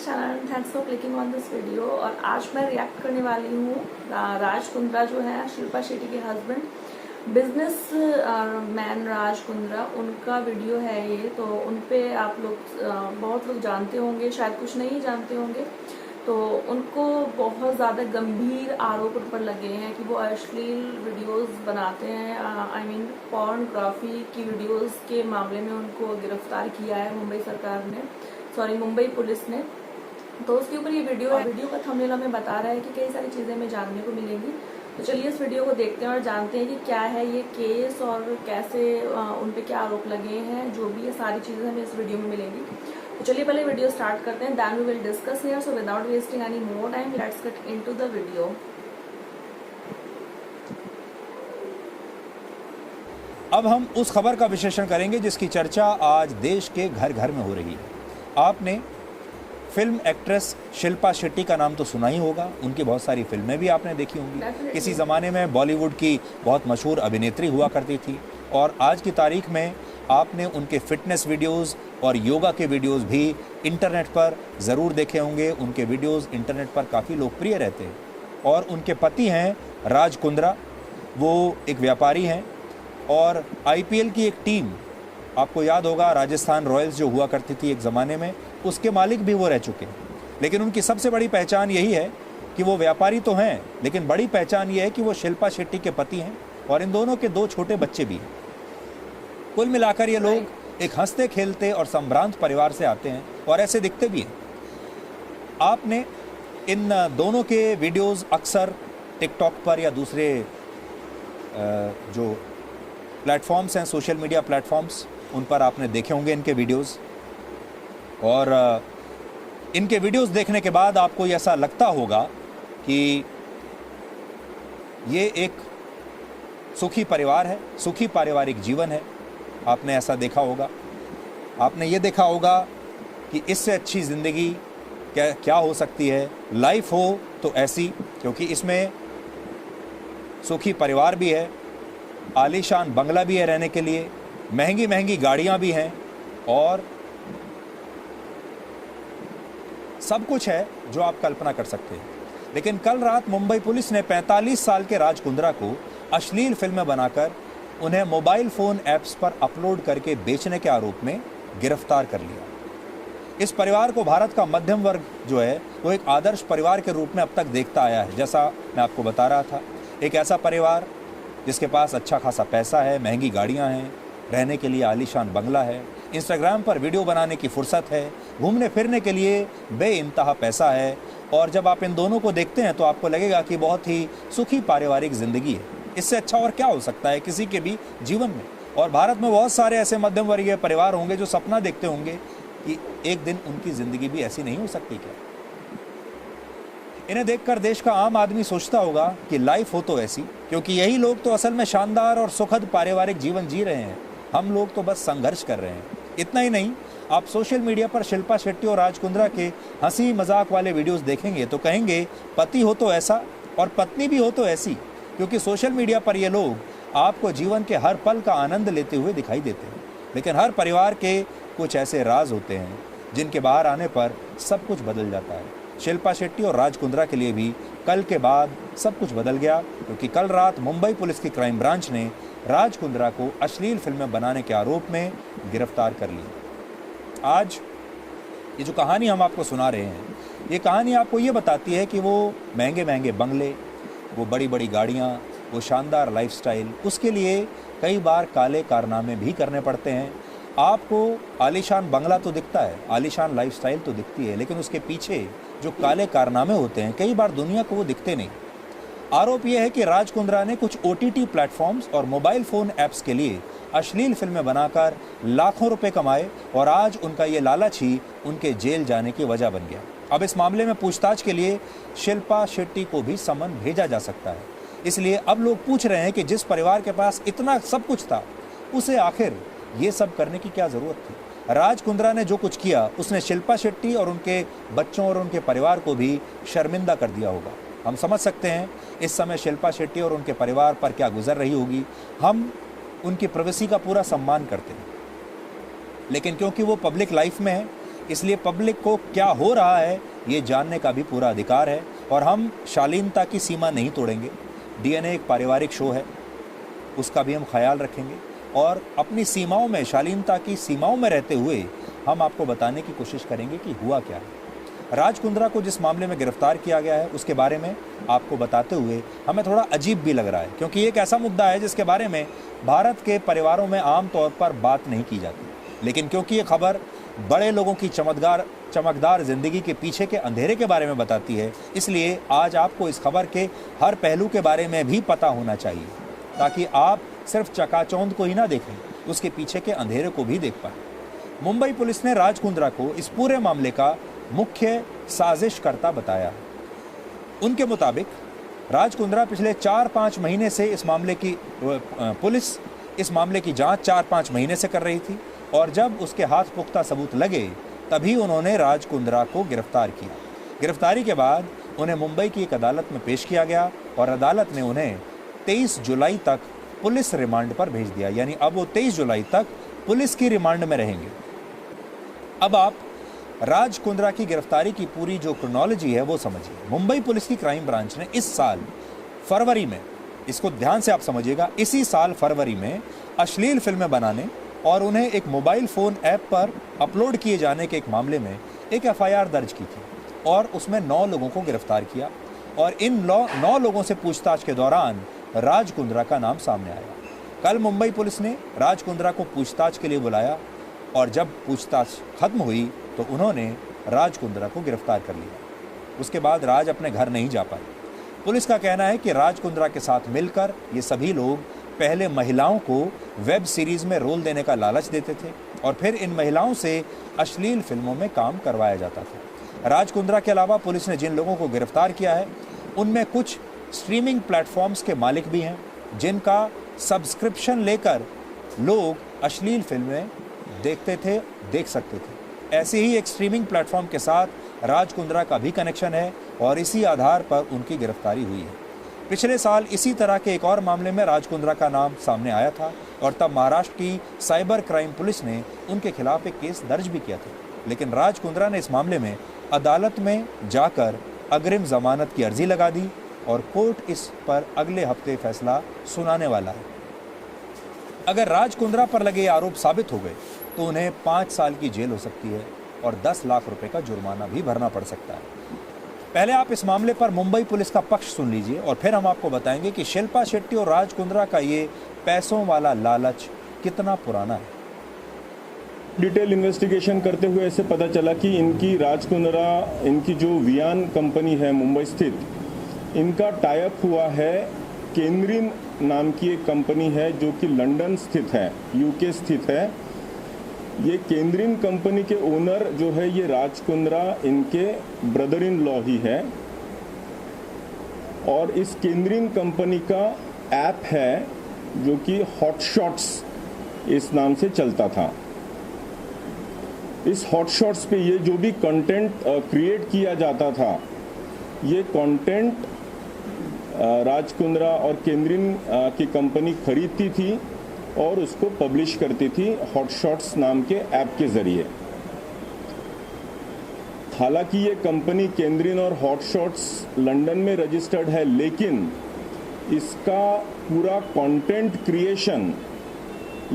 Channel and thanks for clicking on this video. और आज मैं रिएक्ट करने वाली हूँ राज कुंद्रा जो है शिल्पा शेट्टी के husband, business man Raj Kundra, उनका वीडियो है ये। तो उन पे आप लोग बहुत लोग जानते होंगे, शायद कुछ नहीं जानते होंगे। तो उनको बहुत ज़्यादा गंभीर आरोप उन पर लगे हैं कि वो अश्लील वीडियोस बनाते हैं। आई मीन पॉर्नोग्राफी की वीडियोस के मामले में उनको गिरफ्तार किया है मुंबई पुलिस ने। तो उसके ऊपर ये वीडियो है। वीडियो का थंबनेल हमें बता रहा है कि कई सारी चीज़ें हमें जानने को मिलेंगी। तो चलिए इस वीडियो को देखते हैं और जानते हैं कि क्या है ये केस और कैसे उन पे क्या आरोप लगे हैं। जो भी ये सारी चीज़ें हमें इस वीडियो में मिलेंगी। तो चलिए पहले वीडियो स्टार्ट करते हैं, then we will discuss here. So without wasting any more time, let's get into the video. अब हम उस खबर का विश्लेषण करेंगे जिसकी चर्चा आज देश के घर घर में हो रही है। आपने फिल्म एक्ट्रेस शिल्पा शेट्टी का नाम तो सुना ही होगा, उनकी बहुत सारी फिल्में भी आपने देखी होंगी। किसी ज़माने में बॉलीवुड की बहुत मशहूर अभिनेत्री हुआ करती थी और आज की तारीख में आपने उनके फिटनेस वीडियोस और योगा के वीडियोस भी इंटरनेट पर ज़रूर देखे होंगे। उनके वीडियोस इंटरनेट पर काफ़ी लोकप्रिय रहते हैं। और उनके पति हैं राज कुंद्रा, वो एक व्यापारी हैं और आईपीएल की एक टीम, आपको याद होगा राजस्थान रॉयल्स जो हुआ करती थी एक ज़माने में, उसके मालिक भी वो रह चुके हैं। लेकिन उनकी सबसे बड़ी पहचान यही है कि वो व्यापारी तो हैं, लेकिन बड़ी पहचान ये है कि वो शिल्पा शेट्टी के पति हैं और इन दोनों के 2 छोटे बच्चे भी हैं। कुल मिलाकर ये लोग एक हंसते खेलते और संभ्रांत परिवार से आते हैं और ऐसे दिखते भी हैं। आपने इन दोनों के वीडियोस अक्सर टिकटॉक पर या दूसरे जो प्लेटफॉर्म्स हैं, सोशल मीडिया प्लेटफॉर्म्स, उन पर आपने देखे होंगे इनके वीडियोस। और इनके वीडियोस देखने के बाद आपको ऐसा लगता होगा कि ये एक सुखी परिवार है, सुखी पारिवारिक जीवन है। आपने ऐसा देखा होगा। आपने ये देखा होगा कि इससे अच्छी ज़िंदगी क्या हो सकती है, लाइफ हो तो ऐसी, क्योंकि इसमें सुखी परिवार भी है, आलीशान बंगला भी है रहने के लिए, महंगी महंगी गाड़ियां भी हैं और सब कुछ है जो आप कल्पना कर सकते हैं। लेकिन कल रात मुंबई पुलिस ने 45 साल के राज कुंद्रा को अश्लील फिल्में बनाकर उन्हें मोबाइल फ़ोन ऐप्स पर अपलोड करके बेचने के आरोप में गिरफ्तार कर लिया। इस परिवार को भारत का मध्यम वर्ग जो है वो एक आदर्श परिवार के रूप में अब तक देखता आया है। जैसा मैं आपको बता रहा था, एक ऐसा परिवार जिसके पास अच्छा खासा पैसा है, महंगी गाड़ियां हैं, रहने के लिए आलीशान बंगला है, इंस्टाग्राम पर वीडियो बनाने की फुर्सत है, घूमने फिरने के लिए बेइंतहा पैसा है। और जब आप इन दोनों को देखते हैं तो आपको लगेगा कि बहुत ही सुखी पारिवारिक ज़िंदगी है। इससे अच्छा और क्या हो सकता है किसी के भी जीवन में। और भारत में बहुत सारे ऐसे मध्यम वर्गीय परिवार होंगे जो सपना देखते होंगे कि एक दिन उनकी ज़िंदगी भी ऐसी नहीं हो सकती क्या। इन्हें देखकर देश का आम आदमी सोचता होगा कि लाइफ हो तो ऐसी, क्योंकि यही लोग तो असल में शानदार और सुखद पारिवारिक जीवन जी रहे हैं। हम लोग तो बस संघर्ष कर रहे हैं। इतना ही नहीं, आप सोशल मीडिया पर शिल्पा शेट्टी और राज कुंद्रा के हंसी मजाक वाले वीडियोस देखेंगे तो कहेंगे पति हो तो ऐसा और पत्नी भी हो तो ऐसी, क्योंकि सोशल मीडिया पर ये लोग आपको जीवन के हर पल का आनंद लेते हुए दिखाई देते हैं। लेकिन हर परिवार के कुछ ऐसे राज होते हैं जिनके बाहर आने पर सब कुछ बदल जाता है। शिल्पा शेट्टी और राज कुंद्रा के लिए भी कल के बाद सब कुछ बदल गया, क्योंकि कल रात मुंबई पुलिस की क्राइम ब्रांच ने राज कुंद्रा को अश्लील फिल्में बनाने के आरोप में गिरफ्तार कर लिया। आज ये जो कहानी हम आपको सुना रहे हैं, ये कहानी आपको ये बताती है कि वो महंगे महंगे बंगले, वो बड़ी बड़ी गाड़ियाँ, वो शानदार लाइफस्टाइल, उसके लिए कई बार काले कारनामे भी करने पड़ते हैं। आपको आलीशान बंगला तो दिखता है, आलीशान लाइफस्टाइल तो दिखती है, लेकिन उसके पीछे जो काले कारनामे होते हैं कई बार दुनिया को वो दिखते नहीं। आरोप यह है कि राज कुंद्रा ने कुछ ओटीटी प्लेटफॉर्म्स और मोबाइल फ़ोन ऐप्स के लिए अश्लील फिल्में बनाकर लाखों रुपए कमाए और आज उनका ये लालच ही उनके जेल जाने की वजह बन गया। अब इस मामले में पूछताछ के लिए शिल्पा शेट्टी को भी समन भेजा जा सकता है। इसलिए अब लोग पूछ रहे हैं कि जिस परिवार के पास इतना सब कुछ था, उसे आखिर ये सब करने की क्या ज़रूरत थी। राज कुंद्रा ने जो कुछ किया उसने शिल्पा शेट्टी और उनके बच्चों और उनके परिवार को भी शर्मिंदा कर दिया होगा। हम समझ सकते हैं इस समय शिल्पा शेट्टी और उनके परिवार पर क्या गुजर रही होगी। हम उनकी प्राइवेसी का पूरा सम्मान करते हैं, लेकिन क्योंकि वो पब्लिक लाइफ में है, इसलिए पब्लिक को क्या हो रहा है ये जानने का भी पूरा अधिकार है और हम शालीनता की सीमा नहीं तोड़ेंगे। डीएनए एक पारिवारिक शो है, उसका भी हम ख्याल रखेंगे और अपनी सीमाओं में, शालीनता की सीमाओं में रहते हुए हम आपको बताने की कोशिश करेंगे कि हुआ क्या है। राज कुंद्रा को जिस मामले में गिरफ्तार किया गया है उसके बारे में आपको बताते हुए हमें थोड़ा अजीब भी लग रहा है, क्योंकि ये एक ऐसा मुद्दा है जिसके बारे में भारत के परिवारों में आम तौर पर बात नहीं की जाती। लेकिन क्योंकि ये खबर बड़े लोगों की चमकदार जिंदगी के पीछे के अंधेरे के बारे में बताती है, इसलिए आज आपको इस खबर के हर पहलू के बारे में भी पता होना चाहिए, ताकि आप सिर्फ चकाचौंध को ही ना देखें, उसके पीछे के अंधेरे को भी देख पाएं। मुंबई पुलिस ने राज कुंद्रा को इस पूरे मामले का मुख्य साजिशकर्ता बताया। उनके मुताबिक राज कुंद्रा पिछले 4-5 महीने से पुलिस इस मामले की जांच 4-5 महीने से कर रही थी और जब उसके हाथ पुख्ता सबूत लगे तभी उन्होंने राज कुंद्रा को गिरफ्तार किया। गिरफ्तारी के बाद उन्हें मुंबई की एक अदालत में पेश किया गया और अदालत ने उन्हें 23 जुलाई तक पुलिस रिमांड पर भेज दिया, यानी अब वो 23 जुलाई तक पुलिस की रिमांड में रहेंगे। अब आप राज कुंद्रा की गिरफ्तारी की पूरी जो क्रोनोलॉजी है वो समझिए। मुंबई पुलिस की क्राइम ब्रांच ने इस साल फरवरी में, इसको ध्यान से आप समझिएगा, इसी साल फरवरी में अश्लील फिल्में बनाने और उन्हें एक मोबाइल फ़ोन ऐप पर अपलोड किए जाने के एक मामले में एक एफआईआर दर्ज की थी और उसमें 9 लोगों को गिरफ्तार किया और इन 9 लोगों से पूछताछ के दौरान राज कुंद्रा का नाम सामने आया। कल मुंबई पुलिस ने राज कुंद्रा को पूछताछ के लिए बुलाया और जब पूछताछ खत्म हुई तो उन्होंने राज कुंद्रा को गिरफ्तार कर लिया। उसके बाद राज अपने घर नहीं जा पाए। पुलिस का कहना है कि राज कुंद्रा के साथ मिलकर ये सभी लोग पहले महिलाओं को वेब सीरीज में रोल देने का लालच देते थे और फिर इन महिलाओं से अश्लील फिल्मों में काम करवाया जाता था। राज कुंद्रा के अलावा पुलिस ने जिन लोगों को गिरफ्तार किया है उनमें कुछ स्ट्रीमिंग प्लेटफॉर्म्स के मालिक भी हैं जिनका सब्सक्रिप्शन लेकर लोग अश्लील फिल्में देख सकते थे। ऐसे ही एक स्ट्रीमिंग प्लेटफॉर्म के साथ राज कुंद्रा का भी कनेक्शन है और इसी आधार पर उनकी गिरफ्तारी हुई है। पिछले साल इसी तरह के एक और मामले में राज कुंद्रा का नाम सामने आया था और तब महाराष्ट्र की साइबर क्राइम पुलिस ने उनके खिलाफ एक केस दर्ज भी किया था, लेकिन राज कुंद्रा ने इस मामले में अदालत में जाकर अग्रिम जमानत की अर्जी लगा दी और कोर्ट इस पर अगले हफ्ते फैसला सुनाने वाला है। अगर राज कुंद्रा पर लगे आरोप साबित हो गए तो उन्हें 5 साल की जेल हो सकती है और 10 लाख रुपए का जुर्माना भी भरना पड़ सकता है। पहले आप इस मामले पर मुंबई पुलिस का पक्ष सुन लीजिए और फिर हम आपको बताएंगे कि शिल्पा शेट्टी और राज कुंद्रा का ये पैसों वाला लालच कितना पुराना है। डिटेल इन्वेस्टिगेशन करते हुए ऐसे पता चला कि इनकी राज कुंद्रा, इनकी जो वियान कंपनी है मुंबई स्थित, इनका टाई अप हुआ है केंद्रीन नाम की एक कंपनी है जो कि लंदन स्थित है, यूके स्थित है। ये केंद्रीन कंपनी के ओनर जो है ये राज कुंद्रा इनके ब्रदर इन लॉ ही है और इस केंद्रीन कंपनी का ऐप है जो कि हॉट शॉट्स इस नाम से चलता था। इस हॉट शॉट्स पे ये जो भी कंटेंट क्रिएट किया जाता था, ये कंटेंट राज कुंद्रा और केंद्रीन की कंपनी खरीदती थी और उसको पब्लिश करती थी हॉट शॉट्स नाम के ऐप के जरिए। हालांकि ये कंपनी केंद्रीन और हॉट शॉट्स लंदन में रजिस्टर्ड है, लेकिन इसका पूरा कंटेंट क्रिएशन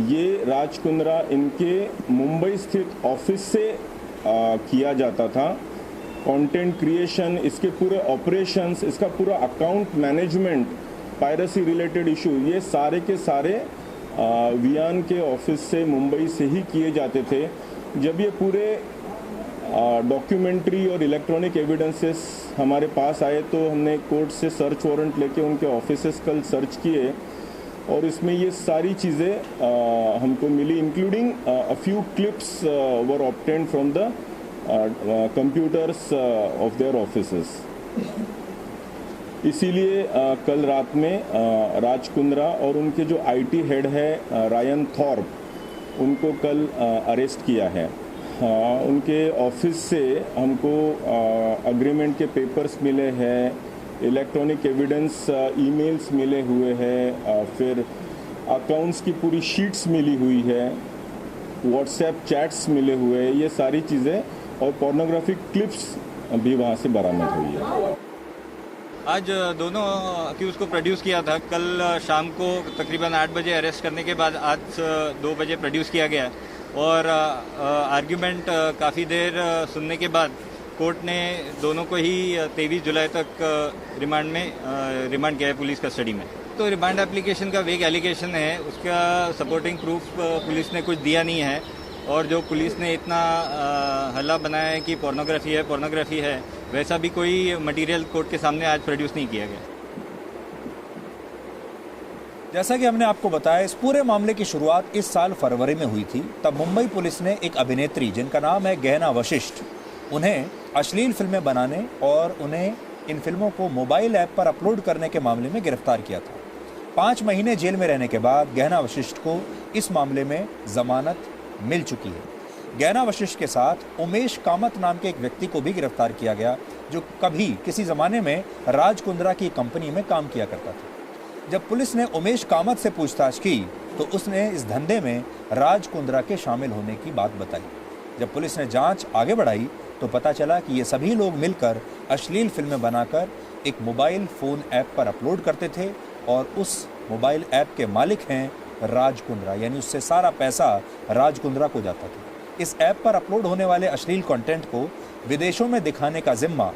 ये राज कुंद्रा इनके मुंबई स्थित ऑफिस से किया जाता था। कंटेंट क्रिएशन, इसके पूरे ऑपरेशंस, इसका पूरा account management, piracy related issue, ये सारे के सारे वियान के ऑफिस से मुंबई से ही किए जाते थे। जब ये पूरे डॉक्यूमेंट्री और इलेक्ट्रॉनिक एविडेंसेस हमारे पास आए तो हमने कोर्ट से सर्च वारंट लेके उनके ऑफिसेस कल सर्च किए और इसमें ये सारी चीज़ें हमको मिली, including a few clips were obtained from the computers of their offices. इसीलिए कल रात में राज कुंद्रा और उनके जो आईटी हेड है रायन थॉर्प, उनको कल अरेस्ट किया है। उनके ऑफिस से हमको अग्रीमेंट के पेपर्स मिले हैं, इलेक्ट्रॉनिक एविडेंस ईमेल्स मिले हुए हैं, फिर अकाउंट्स की पूरी शीट्स मिली हुई है, व्हाट्सएप चैट्स मिले हुए हैं। ये सारी चीज़ें और पोर्नोग्राफिक क्लिप्स भी वहाँ से बरामद हुई है। आज दोनों अक्यूज़ को प्रोड्यूस किया था। कल शाम को तकरीबन 8 बजे अरेस्ट करने के बाद आज 2 बजे प्रोड्यूस किया गया और आर्ग्यूमेंट काफ़ी देर सुनने के बाद कोर्ट ने दोनों को ही 23 जुलाई तक रिमांड किया है पुलिस कस्टडी में। तो रिमांड एप्लीकेशन का वेग एलिगेशन है, उसका सपोर्टिंग प्रूफ पुलिस ने कुछ दिया नहीं है और जो पुलिस ने इतना हल्ला बनाया है कि पोर्नोग्राफी है, वैसा भी कोई मटेरियल कोर्ट के सामने आज प्रोड्यूस नहीं किया गया। जैसा कि हमने आपको बताया, इस पूरे मामले की शुरुआत इस साल फरवरी में हुई थी। तब मुंबई पुलिस ने एक अभिनेत्री जिनका नाम है गहना वशिष्ठ, उन्हें अश्लील फिल्में बनाने और उन्हें इन फिल्मों को मोबाइल ऐप पर अपलोड करने के मामले में गिरफ्तार किया था। 5 महीने जेल में रहने के बाद गहना वशिष्ठ को इस मामले में जमानत मिल चुकी है। गहना वशिष्ठ के साथ उमेश कामत नाम के एक व्यक्ति को भी गिरफ्तार किया गया, जो कभी किसी जमाने में राज कुंद्रा की कंपनी में काम किया करता था। जब पुलिस ने उमेश कामत से पूछताछ की तो उसने इस धंधे में राज कुंद्रा के शामिल होने की बात बताई। जब पुलिस ने जांच आगे बढ़ाई तो पता चला कि ये सभी लोग मिलकर अश्लील फिल्में बनाकर एक मोबाइल फ़ोन ऐप पर अपलोड करते थे और उस मोबाइल ऐप के मालिक हैं राज कुंद्रा, यानी उससे सारा पैसा राज कुंद्रा को जाता था। इस ऐप पर अपलोड होने वाले अश्लील कंटेंट को विदेशों में दिखाने का जिम्मा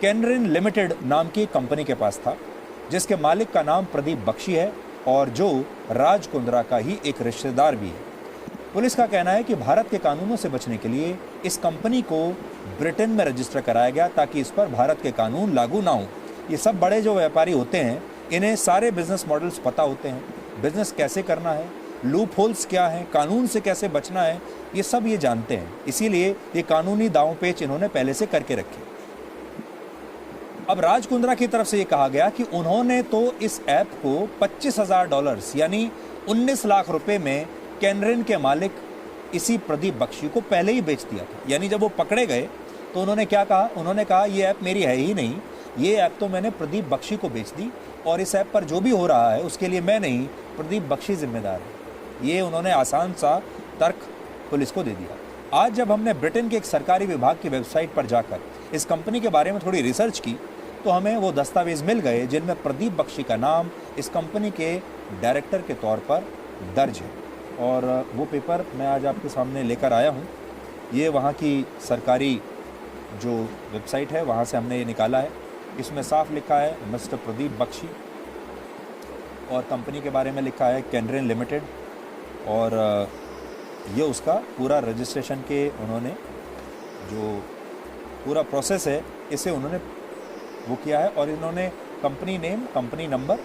कैनरिन लिमिटेड नाम की कंपनी के पास था, जिसके मालिक का नाम प्रदीप बख्शी है और जो राज कुंद्रा का ही एक रिश्तेदार भी है। पुलिस का कहना है कि भारत के कानूनों से बचने के लिए इस कंपनी को ब्रिटेन में रजिस्टर कराया गया ताकि इस पर भारत के कानून लागू ना हो। ये सब बड़े जो व्यापारी होते हैं, इन्हें सारे बिजनेस मॉडल्स पता होते हैं, बिजनेस कैसे करना है, लूप होल्स क्या हैं, कानून से कैसे बचना है, ये सब ये जानते हैं। इसीलिए ये कानूनी दांव पेच इन्होंने पहले से करके रखे। अब राज कुंद्रा की तरफ से ये कहा गया कि उन्होंने तो इस ऐप को $25,000 यानी 19 लाख रुपए में कैनरिन के मालिक इसी प्रदीप बख्शी को पहले ही बेच दिया था। यानी जब वो पकड़े गए तो उन्होंने क्या कहा, उन्होंने कहा ये ऐप मेरी है ही नहीं, ये ऐप तो मैंने प्रदीप बख्शी को बेच दी और इस ऐप पर जो भी हो रहा है उसके लिए मैं नहीं, प्रदीप बख्शी जिम्मेदार है। ये उन्होंने आसान सा तर्क पुलिस को दे दिया। आज जब हमने ब्रिटेन के एक सरकारी विभाग की वेबसाइट पर जाकर इस कंपनी के बारे में थोड़ी रिसर्च की तो हमें वो दस्तावेज मिल गए जिनमें प्रदीप बख्शी का नाम इस कंपनी के डायरेक्टर के तौर पर दर्ज है। और वो पेपर मैं आज आपके सामने लेकर आया हूँ। ये वहाँ की सरकारी जो वेबसाइट है वहाँ से हमने ये निकाला है। इसमें साफ लिखा है मिस्टर प्रदीप बख्शी और कंपनी के बारे में लिखा है कैनरिन लिमिटेड और ये उसका पूरा रजिस्ट्रेशन के उन्होंने जो पूरा प्रोसेस है इसे उन्होंने वो किया है और इन्होंने कंपनी नेम, कंपनी नंबर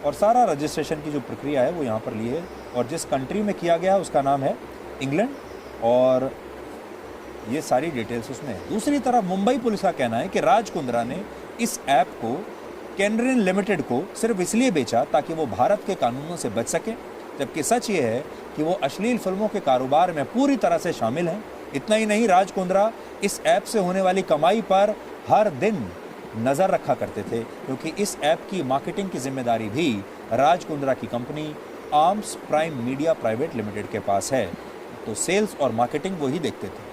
और सारा रजिस्ट्रेशन की जो प्रक्रिया है वो यहाँ पर ली है और जिस कंट्री में किया गया उसका नाम है इंग्लैंड और ये सारी डिटेल्स उसमें है। दूसरी तरफ मुंबई पुलिस का कहना है कि राज कुंद्रा ने इस ऐप को कैनरिन लिमिटेड को सिर्फ इसलिए बेचा ताकि वो भारत के कानूनों से बच सके, जबकि सच ये है कि वो अश्लील फिल्मों के कारोबार में पूरी तरह से शामिल हैं। इतना ही नहीं, राज कुंद्रा इस ऐप से होने वाली कमाई पर हर दिन नज़र रखा करते थे क्योंकि इस ऐप की मार्केटिंग की जिम्मेदारी भी राज कुंद्रा की company arms prime media private limited के पास है। तो सेल्स और मार्केटिंग वो ही देखते थे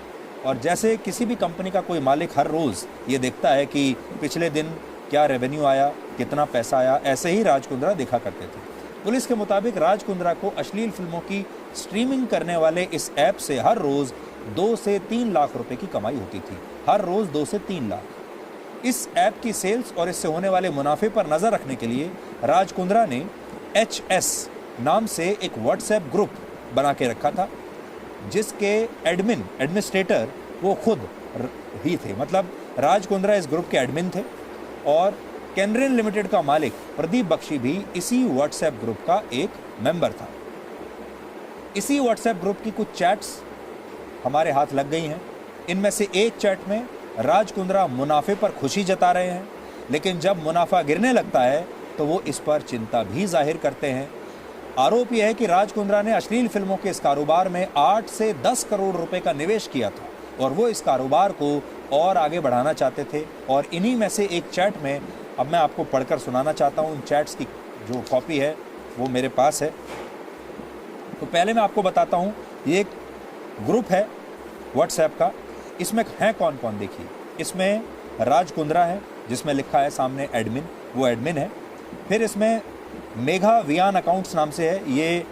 और जैसे किसी भी कंपनी का कोई मालिक हर रोज़ ये देखता है कि पिछले दिन क्या रेवेन्यू आया, कितना पैसा आया, ऐसे ही राज कुंद्रा देखा करते थे। पुलिस के मुताबिक राज कुंद्रा को अश्लील फिल्मों की स्ट्रीमिंग करने वाले इस ऐप से हर रोज़ 2 से 3 लाख रुपए की कमाई होती थी। हर रोज़ 2 से 3 लाख। इस ऐप की सेल्स और इससे होने वाले मुनाफे पर नज़र रखने के लिए राज कुंद्रा ने HS नाम से एक व्हाट्सएप ग्रुप बना के रखा था जिसके एडमिनिस्ट्रेटर वो खुद ही थे। मतलब राज कुंद्रा इस ग्रुप के एडमिन थे और कैनरिन लिमिटेड का मालिक प्रदीप बख्शी भी इसी व्हाट्सएप ग्रुप का एक मेंबर था। इसी व्हाट्सएप ग्रुप की कुछ चैट्स हमारे हाथ लग गई हैं। इनमें से एक चैट में राज कुंद्रा मुनाफे पर खुशी जता रहे हैं, लेकिन जब मुनाफा गिरने लगता है तो वो इस पर चिंता भी जाहिर करते हैं। आरोप यह है कि राज कुंद्रा ने अश्लील फिल्मों के इस कारोबार में 8 से 10 करोड़ रुपए का निवेश किया था और वो इस कारोबार को और आगे बढ़ाना चाहते थे। और इन्हीं में से एक चैट में अब मैं आपको पढ़कर सुनाना चाहता हूँ। उन चैट्स की जो कॉपी है वो मेरे पास है। तो पहले मैं आपको बताता हूँ, ये एक ग्रुप है व्हाट्सएप का। इसमें हैं कौन कौन देखिए, इसमें राज कुंद्रा है जिसमें लिखा है सामने एडमिन, वो एडमिन है। फिर इसमें मेघा वियान अकाउंट्स नाम से है, ये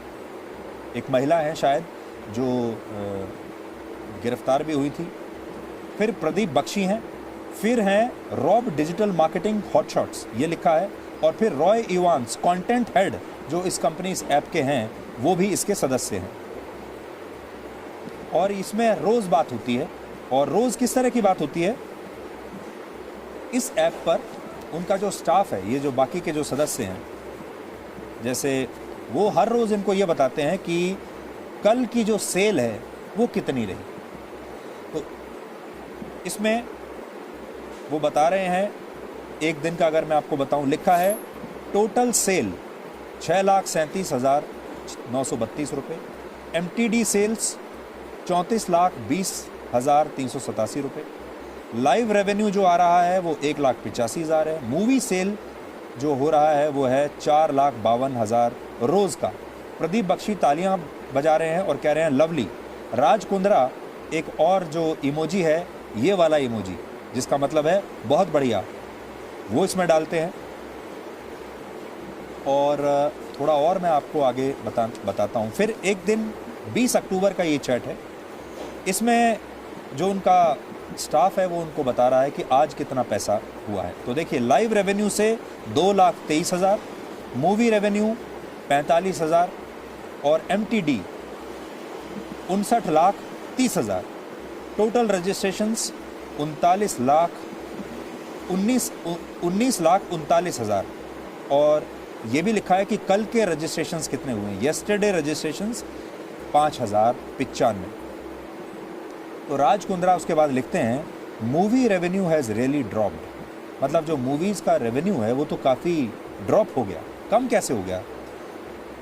एक महिला है शायद जो गिरफ्तार भी हुई थी। फिर प्रदीप बख्शी हैं, फिर हैं रॉब डिजिटल मार्केटिंग हॉटशॉट्स, ये लिखा है। और फिर रॉय इवांस कंटेंट हेड जो इस कंपनी इस ऐप के हैं वो भी इसके सदस्य हैं। और इसमें रोज़ बात होती है। और रोज़ किस तरह की बात होती है, इस ऐप पर उनका जो स्टाफ है, ये जो बाकी के जो सदस्य हैं, जैसे वो हर रोज़ इनको ये बताते हैं कि कल की जो सेल है वो कितनी रही। तो इसमें वो बता रहे हैं, एक दिन का अगर मैं आपको बताऊं, लिखा है टोटल सेल 6,37,932 रुपये, MTD सेल्स 34,20,387 रुपये, लाइव रेवेन्यू जो आ रहा है वो 1,85,000 है, मूवी सेल जो हो रहा है वो है 4,52,000 रोज़ का। प्रदीप बख्शी तालियां बजा रहे हैं और कह रहे हैं लवली। राज कुंद्रा एक और जो इमोजी है, ये वाला इमोजी जिसका मतलब है बहुत बढ़िया, वो इसमें डालते हैं। और थोड़ा और मैं आपको आगे बताता हूँ। फिर एक दिन 20 अक्टूबर का ये चैट है, इसमें जो उनका स्टाफ है वो उनको बता रहा है कि आज कितना पैसा हुआ है। तो देखिए लाइव रेवेन्यू से 2,23,000, मूवी रेवेन्यू 45,000 और MTD 59,30,000, टोटल रजिस्ट्रेशंस 19,39,000। और ये भी लिखा है कि कल के रजिस्ट्रेशंस कितने हुए हैं, येस्टरडे रजिस्ट्रेशंस 5,095। तो राज कुंद्रा उसके बाद लिखते हैं movie revenue has really dropped, मतलब जो मूवीज़ का रेवेन्यू है वो तो काफ़ी ड्रॉप हो गया, कम कैसे हो गया।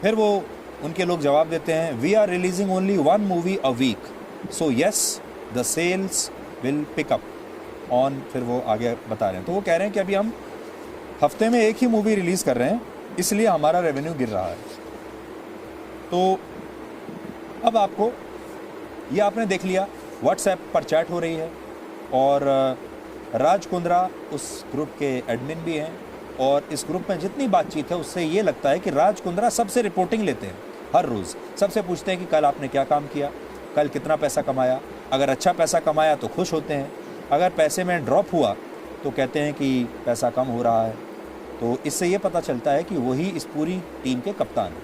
फिर वो उनके लोग जवाब देते हैं we are releasing only 1 movie a week, so yes the sales will pick up on. फिर वो आगे बता रहे हैं, तो वो कह रहे हैं कि अभी हम हफ्ते में एक ही मूवी रिलीज़ कर रहे हैं, इसलिए हमारा रेवेन्यू गिर रहा है। तो अब आपको ये आपने देख लिया, व्हाट्सएप पर चैट हो रही है और राज कुंद्रा उस ग्रुप के एडमिन भी हैं। और इस ग्रुप में जितनी बातचीत है उससे ये लगता है कि राज कुंद्रा सबसे रिपोर्टिंग लेते हैं, हर रोज़ सबसे पूछते हैं कि कल आपने क्या काम किया, कल कितना पैसा कमाया। अगर अच्छा पैसा कमाया तो खुश होते हैं, अगर पैसे में ड्रॉप हुआ तो कहते हैं कि पैसा कम हो रहा है। तो इससे ये पता चलता है कि वही इस पूरी टीम के कप्तान हैं।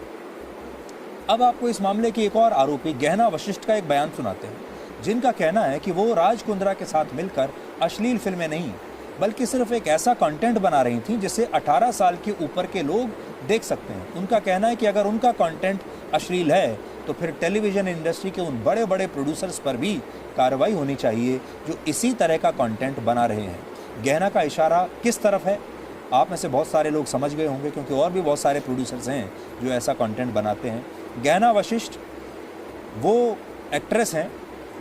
अब आपको इस मामले की एक और आरोपी गहना वशिष्ठ का एक बयान सुनाते हैं, जिनका कहना है कि वो राज कुंद्रा के साथ मिलकर अश्लील फिल्में नहीं बल्कि सिर्फ एक ऐसा कंटेंट बना रही थी जिसे 18 साल के ऊपर के लोग देख सकते हैं। उनका कहना है कि अगर उनका कंटेंट अश्लील है तो फिर टेलीविज़न इंडस्ट्री के उन बड़े बड़े प्रोड्यूसर्स पर भी कार्रवाई होनी चाहिए जो इसी तरह का कंटेंट बना रहे हैं। गहना का इशारा किस तरफ है, आप में से बहुत सारे लोग समझ गए होंगे, क्योंकि और भी बहुत सारे प्रोड्यूसर्स हैं जो ऐसा कंटेंट बनाते हैं। गहना वशिष्ठ वो एक्ट्रेस हैं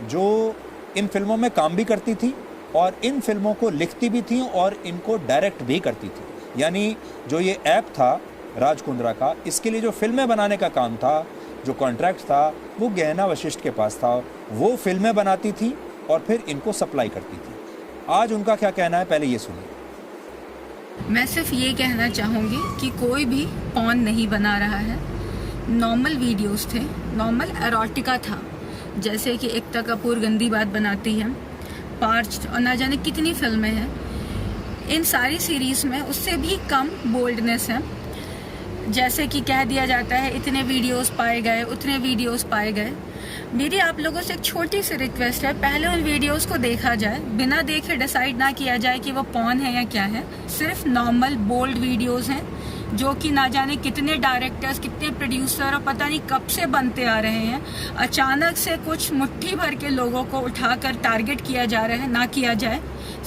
जो इन फिल्मों में काम भी करती थी और इन फिल्मों को लिखती भी थी और इनको डायरेक्ट भी करती थी। यानी जो ये ऐप था राज कुंद्रा का, इसके लिए जो फिल्में बनाने का काम था, जो कॉन्ट्रैक्ट था, वो गहना वशिष्ठ के पास था। वो फिल्में बनाती थी और फिर इनको सप्लाई करती थी। आज उनका क्या कहना है, पहले ये सुनिए। मैं सिर्फ ये कहना चाहूँगी कि कोई भी पॉर्न नहीं बना रहा है। नॉर्मल वीडियोस थे, नॉर्मल एरोटिका था, जैसे कि एकता कपूर गंदी बात बनाती है, पार्च और ना जाने कितनी फिल्में हैं। इन सारी सीरीज़ में उससे भी कम बोल्डनेस है। जैसे कि कह दिया जाता है इतने वीडियोस पाए गए, उतने वीडियोस पाए गए। मेरी आप लोगों से एक छोटी सी रिक्वेस्ट है, पहले उन वीडियोस को देखा जाए, बिना देखे डिसाइड ना किया जाए कि वो पॉर्न है या क्या है। सिर्फ नॉर्मल बोल्ड वीडियोस हैं जो कि ना जाने कितने डायरेक्टर्स, कितने प्रोड्यूसर और पता नहीं कब से बनते आ रहे हैं। अचानक से कुछ मुट्ठी भर के लोगों को उठाकर टारगेट किया जा रहा है, ना किया जाए,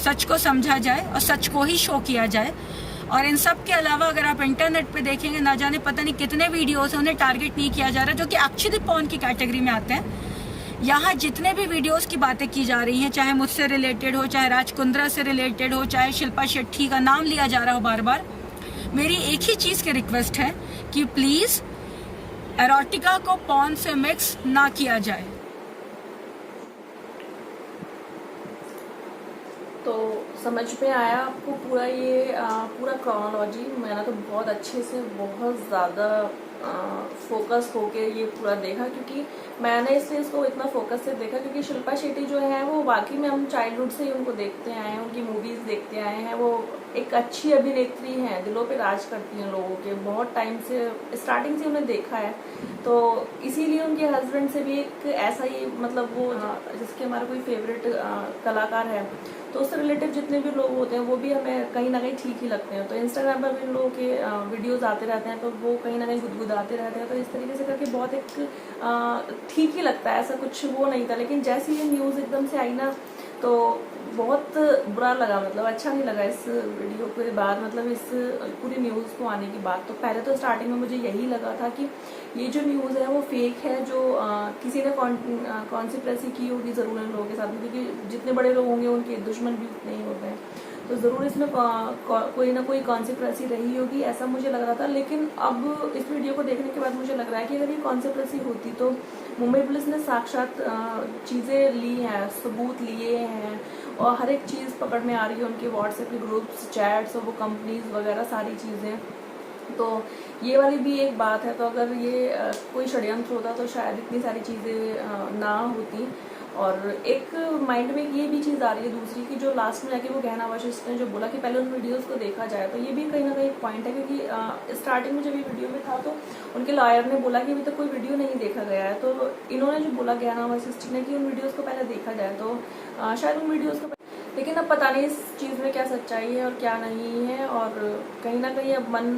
सच को समझा जाए और सच को ही शो किया जाए। और इन सब के अलावा अगर आप इंटरनेट पे देखेंगे, ना जाने पता नहीं कितने वीडियोस हैं, उन्हें टारगेट नहीं किया जा रहा, जो कि एक्चुअली पॉर्न की कैटेगरी में आते हैं। यहाँ जितने भी वीडियोस की बातें की जा रही हैं, चाहे मुझसे रिलेटेड हो, चाहे राज कुंद्रा से रिलेटेड हो, चाहे शिल्पा शेट्टी का नाम लिया जा रहा हो बार बार, मेरी एक ही चीज़ की रिक्वेस्ट है कि प्लीज़ एरोटिका को पॉर्न से मिक्स ना किया जाए। तो समझ में आया आपको पूरा ये पूरा क्रोनोलॉजी? मैंने तो बहुत अच्छे से, बहुत ज़्यादा फोकस होके ये पूरा देखा, क्योंकि मैंने इसलिए इसको इतना फोकस से देखा क्योंकि शिल्पा शेट्टी जो है वो वाकई में हम चाइल्डहुड से ही उनको देखते आए हैं, उनकी मूवीज़ देखते आए हैं। वो एक अच्छी अभिनेत्री हैं, दिलों पे राज करती हैं लोगों के, बहुत टाइम से, स्टार्टिंग से उन्हें देखा है। तो इसीलिए उनके हस्बैंड से भी एक ऐसा ही, मतलब वो जिसके हमारा कोई फेवरेट कलाकार है, तो उससे रिलेटिव जितने भी लोग होते हैं वो भी हमें कहीं ना कहीं ठीक ही लगते हैं। तो इंस्टाग्राम पर भी इन लोगों के वीडियोस आते रहते हैं, तो वो कहीं ना कहीं गुदगुदाते रहते हैं। तो इस तरीके से करके बहुत एक ठीक ही लगता है, ऐसा कुछ वो नहीं था। लेकिन जैसे ये न्यूज़ एकदम से आई ना, तो बहुत बुरा लगा, मतलब अच्छा नहीं लगा इस वीडियो के बाद, मतलब इस पूरी न्यूज़ को आने के बाद। तो पहले तो स्टार्टिंग में मुझे यही लगा था कि ये जो न्यूज़ है वो फेक है, जो किसी ने कॉन्स्पिरेसी की होगी ज़रूर इन लोगों के साथ में, क्योंकि जितने बड़े लोग होंगे उनके दुश्मन भी उतने ही होते हैं, तो ज़रूर इसमें कोई ना कोई कॉन्स्पिरेसी रही होगी, ऐसा मुझे लग रहा था। लेकिन अब इस वीडियो को देखने के बाद मुझे लग रहा है कि अगर ये कॉन्स्पिरेसी होती तो मुंबई पुलिस ने साक्षात चीज़ें ली हैं, सबूत लिए हैं, और हर एक चीज़ पकड़ में आ रही है, उनके व्हाट्सएप के ग्रुप्स, चैट्स और वो कंपनीज वगैरह सारी चीज़ें। तो ये वाली भी एक बात है। तो अगर ये कोई षड्यंत्र होता तो शायद इतनी सारी चीज़ें ना होती। और एक माइंड में ये भी चीज़ आ रही है दूसरी, कि जो लास्ट में जाके वो गहना वशिष्ठ ने जो बोला कि पहले उन वीडियोस को देखा जाए, तो ये भी कहीं ना कहीं एक पॉइंट है, क्योंकि स्टार्टिंग में जब ये वीडियो में था तो उनके लॉयर ने बोला कि अभी तक कोई वीडियो नहीं देखा गया है। तो इन्होंने जो बोला गहना वशिष्ठ ने कि उन वीडियोज़ को पहले देखा जाए, तो शायद उन वीडियोज़ को, लेकिन अब पता नहीं इस चीज़ में क्या सच्चाई है और क्या नहीं है। और कहीं ना कहीं अब मन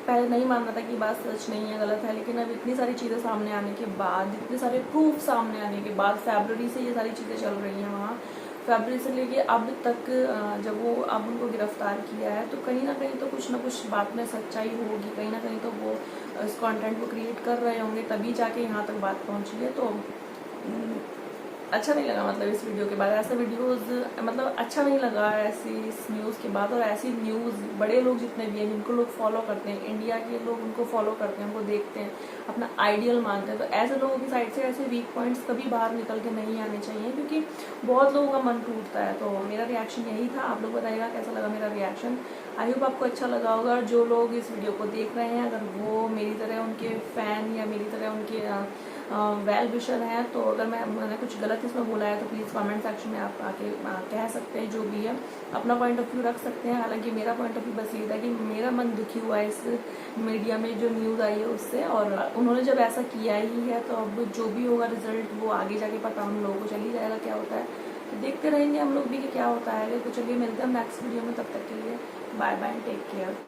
पहले नहीं मान रहा था कि बात सच नहीं है, गलत है, लेकिन अब इतनी सारी चीज़ें सामने आने के बाद, इतने सारे प्रूफ सामने आने के बाद, फरवरी से ये सारी चीज़ें चल रही हैं वहाँ, फरवरी से लेके अब तक, जब वो अब उनको गिरफ्तार किया है, तो कहीं ना कहीं तो कुछ ना कुछ बात में सच्चाई होगी, कहीं ना कहीं तो वो इस कंटेंट को क्रिएट कर रहे होंगे, तभी जाके यहाँ तक बात पहुँची है। तो अच्छा नहीं लगा, मतलब इस वीडियो के बाद ऐसे वीडियोस, मतलब अच्छा नहीं लगा ऐसी इस न्यूज़ के बाद। और ऐसी न्यूज़ बड़े लोग जितने भी हैं, जिनको लोग फॉलो करते हैं, इंडिया के लोग उनको फॉलो करते हैं, उनको देखते हैं, अपना आइडियल मानते हैं, तो ऐसे लोगों की साइड से ऐसे वीक पॉइंट्स कभी बाहर निकल के नहीं आने चाहिए, क्योंकि बहुत लोगों का मन टूटता है। तो मेरा रिएक्शन यही था। आप लोग बताइएगा कैसा लगा मेरा रिएक्शन। आई होप आपको अच्छा लगा होगा। जो लोग इस वीडियो को देख रहे हैं, अगर वो मेरी तरह उनके फ़ैन या मेरी तरह उनके वेल विशर हैं, तो अगर मैंने कुछ गलत इसमें बोला है तो प्लीज़ कमेंट सेक्शन में आप आके कह सकते हैं, जो भी है अपना पॉइंट ऑफ व्यू रख सकते हैं। हालांकि मेरा पॉइंट ऑफ व्यू बस ये था कि मेरा मन दुखी हुआ है इस मीडिया में जो न्यूज़ आई है उससे, और उन्होंने जब ऐसा किया ही है तो अब जो भी होगा रिजल्ट वो आगे जाके पता हम लोगों को चल ही जाएगा क्या होता है। तो देखते रहेंगे हम लोग भी कि क्या होता है। तो चलिए मिलते हैं नेक्स्ट वीडियो में, तब तक के लिए बाय बाय, टेक केयर।